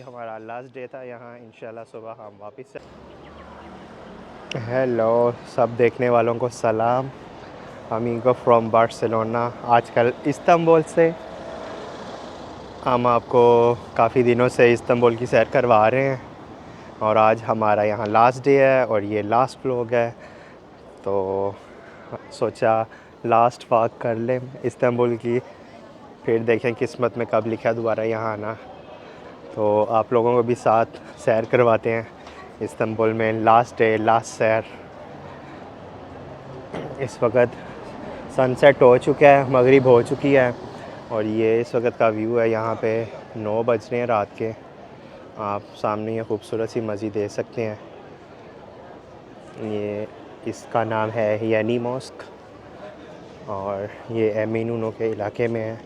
हमारा last day था यहाँ, इंशाल्लाह सुबह हम वापस। हेलो सब देखने वालों को सलाम, अमीगो फ्रॉम बार्सिलोना। आजकल इस्तांबुल से हम आपको काफ़ी दिनों से इस्तांबुल की सैर करवा रहे हैं और आज हमारा यहाँ लास्ट डे है और ये लास्ट व्लॉग है, तो सोचा लास्ट वॉक कर लें इस्तांबुल की, फिर देखें किस्मत में कब लिखा दोबारा यहाँ आना। तो आप लोगों को भी साथ सैर करवाते हैं इस्तांबुल में। लास्ट डे लास्ट सैर। इस वक्त सनसेट हो चुका है, मगरिब हो चुकी है और ये इस वक्त का व्यू है। यहाँ पे 9 बज रहे हैं रात के। आप सामने ये खूबसूरत सी मस्जिद देख सकते हैं। ये इसका नाम है यानी मॉस्क और ये एमिनूनो के इलाके में है,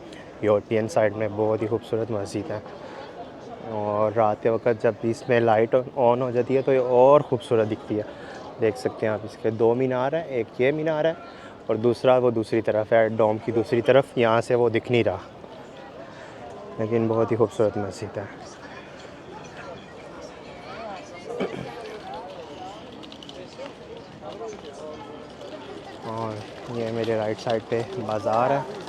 यूरोपियन साइड में। बहुत ही खूबसूरत मस्जिद है और रात के वक्त जब इसमें लाइट ऑन हो जाती है तो ये और ख़ूबसूरत दिखती है। देख सकते हैं आप, इसके 2 मीनार हैं, एक ये मीनार है और दूसरा वो दूसरी तरफ है, डोम की दूसरी तरफ। यहाँ से वो दिख नहीं रहा, लेकिन बहुत ही खूबसूरत मस्जिद है। और ये मेरे राइट साइड पे बाज़ार है।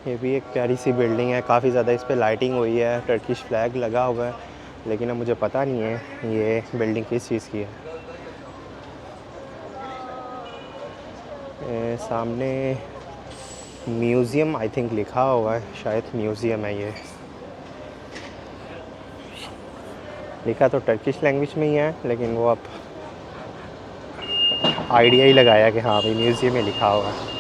ये भी एक प्यारी सी बिल्डिंग है, काफ़ी ज़्यादा इस पर लाइटिंग हुई है, टर्किश फ्लैग लगा हुआ है, लेकिन अब मुझे पता नहीं है ये बिल्डिंग किस चीज़ की है। सामने म्यूज़ियम आई थिंक लिखा हुआ है, शायद म्यूज़ियम है ये। लिखा तो टर्किश लैंग्वेज में ही है, लेकिन वो अब आइडिया ही लगाया कि हाँ भाई म्यूज़ियम में लिखा हुआ है।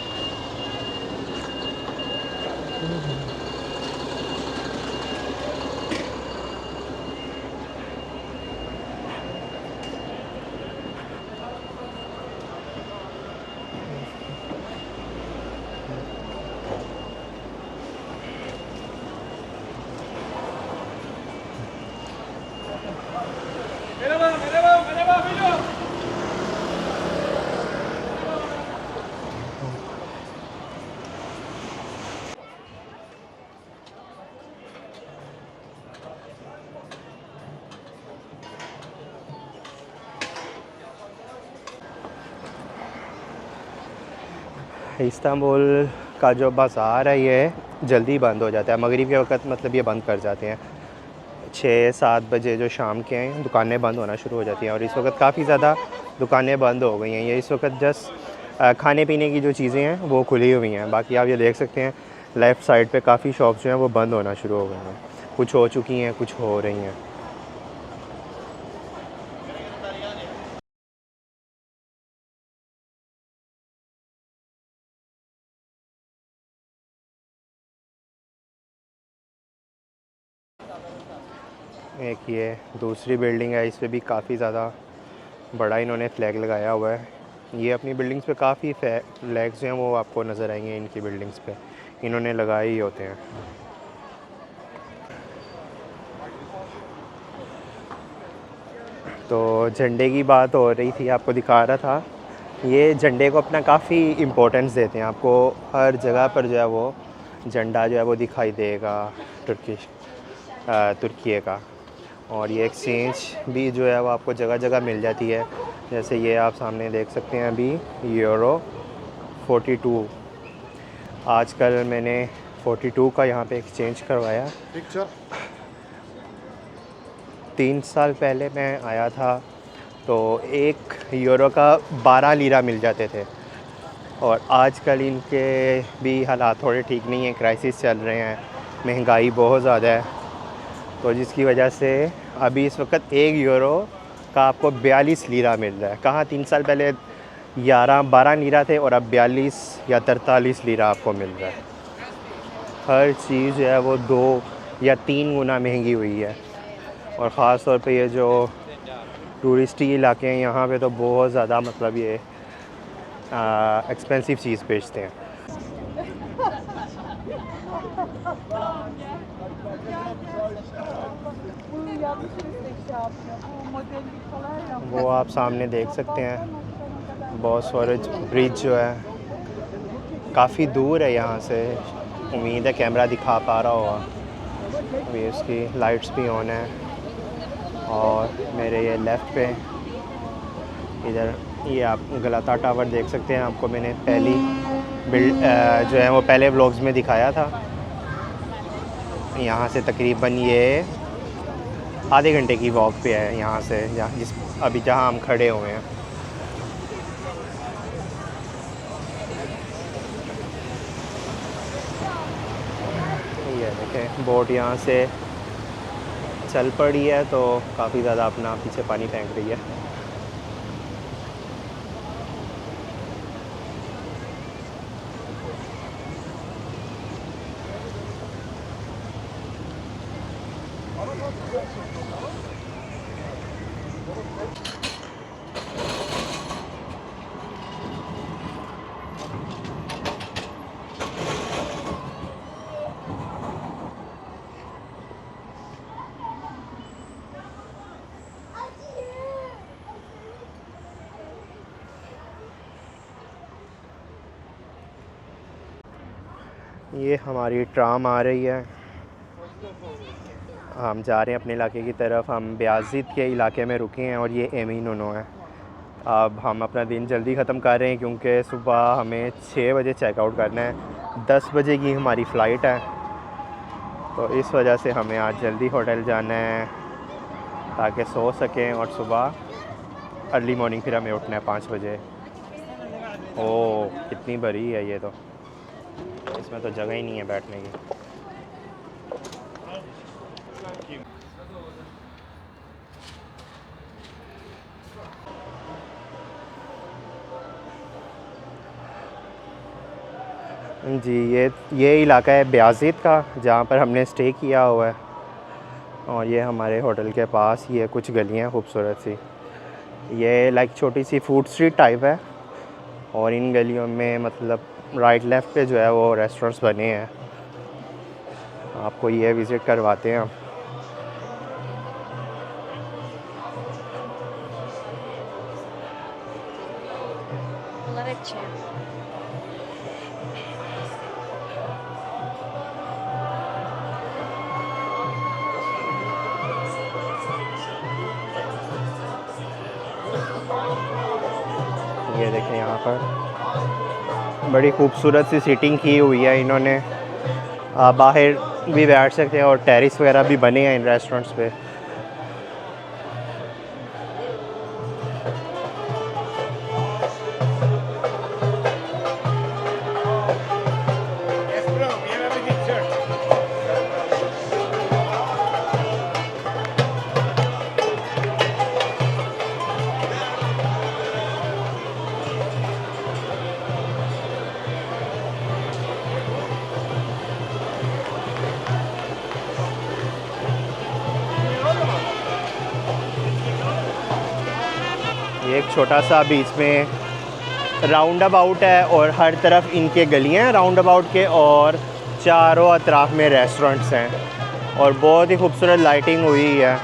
इस्तांबुल का जो बाज़ार है ये जल्दी बंद हो जाता है मगरिब के वक्त, मतलब ये बंद कर जाते हैं 6-7 बजे जो शाम के हैं दुकानें बंद होना शुरू हो जाती हैं। और इस वक्त काफ़ी ज़्यादा दुकानें बंद हो गई हैं। ये इस वक्त जस्ट खाने पीने की जो चीज़ें हैं वो खुली हुई हैं। बाकी आप ये देख सकते हैं लेफ़्ट साइड पे काफ़ी शॉप्स जो हैं वो बंद होना शुरू हो गई हैं, कुछ हो चुकी हैं, कुछ हो रही हैं। एक ये दूसरी बिल्डिंग है, इस पर भी काफ़ी ज़्यादा बड़ा इन्होंने फ्लैग लगाया हुआ है। ये अपनी बिल्डिंग्स पे काफ़ी फ्लैग्स जो हैं वो आपको नज़र आएंगे, इनकी बिल्डिंग्स पे इन्होंने लगाए ही होते हैं। तो झंडे की बात हो रही थी, आपको दिखा रहा था। ये झंडे को अपना काफ़ी इम्पोर्टेंस देते हैं, आपको हर जगह पर जो है वो झंडा जो है वो दिखाई देगा तुर्की का। और ये एक्सचेंज भी जो है वो आपको जगह जगह मिल जाती है। जैसे ये आप सामने देख सकते हैं अभी यूरो 42। आजकल मैंने 42 का यहाँ पे एक्सचेंज करवाया। 3 साल पहले मैं आया था तो 1 यूरो का 12 लीरा मिल जाते थे। और आजकल इनके भी हालात थोड़े ठीक नहीं हैं, क्राइसिस चल रहे हैं, महंगाई बहुत ज़्यादा है। तो जिसकी वजह से अभी इस वक्त 1 यूरो का आपको 42 लीरा मिल रहा है। कहाँ 3 साल पहले 11-12 लीरा थे और अब 42 या 43 लीरा आपको मिल रहा है। हर चीज़ जो है वो 2 या 3 गुना महंगी हुई है। और ख़ास तौर पे ये जो टूरिस्टी इलाके हैं यहाँ पे तो बहुत ज़्यादा मतलब ये एक्सपेंसिव चीज़ बेचते हैं। वो आप सामने देख सकते हैं बॉस्फोरस ब्रिज जो है काफ़ी दूर है यहाँ से। उम्मीद है कैमरा दिखा पा रहा होगा। अभी इसकी लाइट्स भी ऑन है। और मेरे ये लेफ़्ट पे इधर ये आप गलाता टावर देख सकते हैं। आपको मैंने पहली जो है वो पहले व्लॉग्स में दिखाया था। यहाँ से तकरीबन ये आधे घंटे की वॉक पे है यहाँ से, जहाँ हम खड़े हुए हैं। ये देखें बोट यहाँ से चल पड़ी है तो काफ़ी ज़्यादा अपना पीछे पानी फेंक रही है। ये हमारी ट्राम आ रही है। हम जा रहे हैं अपने इलाके की तरफ। हम ब्याज़िद के इलाके में रुके हैं और ये एमीनोनो है। अब हम अपना दिन जल्दी ख़त्म कर रहे हैं क्योंकि सुबह हमें 6 बजे चेकआउट करना है। 10 बजे की हमारी फ़्लाइट है तो इस वजह से हमें आज जल्दी होटल जाना है ताकि सो सकें। और सुबह अर्ली मॉर्निंग फिर हमें उठना है 5 बजे। ओह कितनी बड़ी है ये, तो इसमें तो जगह ही नहीं है बैठने की। जी ये इलाका है ब्याज़िद का जहाँ पर हमने स्टे किया हुआ है। और ये हमारे होटल के पास ये कुछ गलियाँ खूबसूरत सी, ये लाइक छोटी सी फूड स्ट्रीट टाइप है। और इन गलियों में मतलब राइट लेफ़्ट पे जो है वो रेस्टोरेंट्स बने हैं। आपको ये विज़िट करवाते हैं हम। ये देखें यहाँ पर बड़ी खूबसूरत सी सीटिंग की हुई है इन्होंने। आप बाहर भी बैठ सकते हैं और टेरेस वगैरह भी बने हैं इन रेस्टोरेंट्स पे। ये एक छोटा सा बीच में राउंड अबाउट है और हर तरफ इनके गलियां हैं राउंड अबाउट के, और चारों अतराफ में रेस्टोरेंट्स हैं और बहुत ही खूबसूरत लाइटिंग हुई है।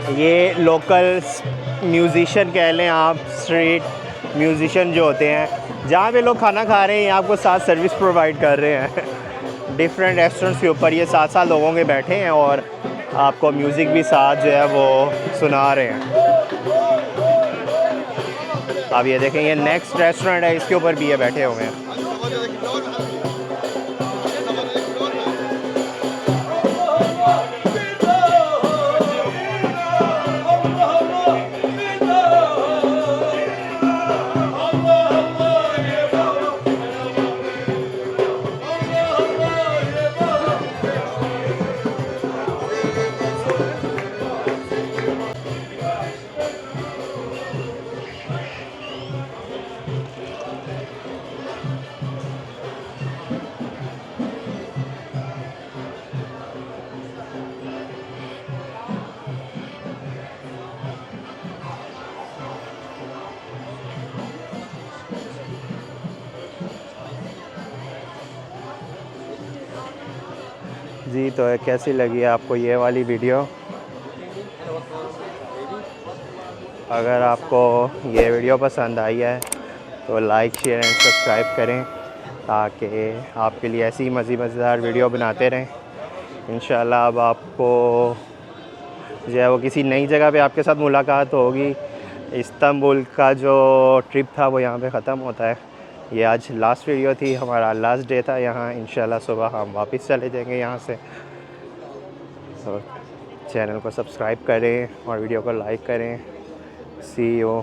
ये लोकल म्यूज़िशियन कह लें आप, स्ट्रीट म्यूज़िशियन जो होते हैं, जहाँ पे लोग खाना खा रहे हैं आपको साथ सर्विस प्रोवाइड कर रहे हैं। डिफरेंट रेस्टोरेंट्स के ऊपर ये साथ साथ लोगों के बैठे हैं और आपको म्यूज़िक भी साथ जो है वो सुना रहे हैं। अब ये देखें, ये नेक्स्ट रेस्टोरेंट है, इसके ऊपर भी ये बैठे हुए हैं। जी, तो कैसी लगी आपको ये वाली वीडियो? अगर आपको ये वीडियो पसंद आई है तो लाइक, शेयर एंड सब्सक्राइब करें ताकि आपके लिए ऐसी मज़ेदार वीडियो बनाते रहें। इंशाल्लाह अब आपको जो है वो किसी नई जगह पे आपके साथ मुलाकात होगी। इस्तांबुल का जो ट्रिप था वो यहाँ पे ख़त्म होता है। ये आज लास्ट वीडियो थी, हमारा लास्ट डे था यहाँ। इंशाल्लाह सुबह हम वापस चले जाएंगे यहाँ से। तो चैनल को सब्सक्राइब करें और वीडियो को लाइक करें। सी यू।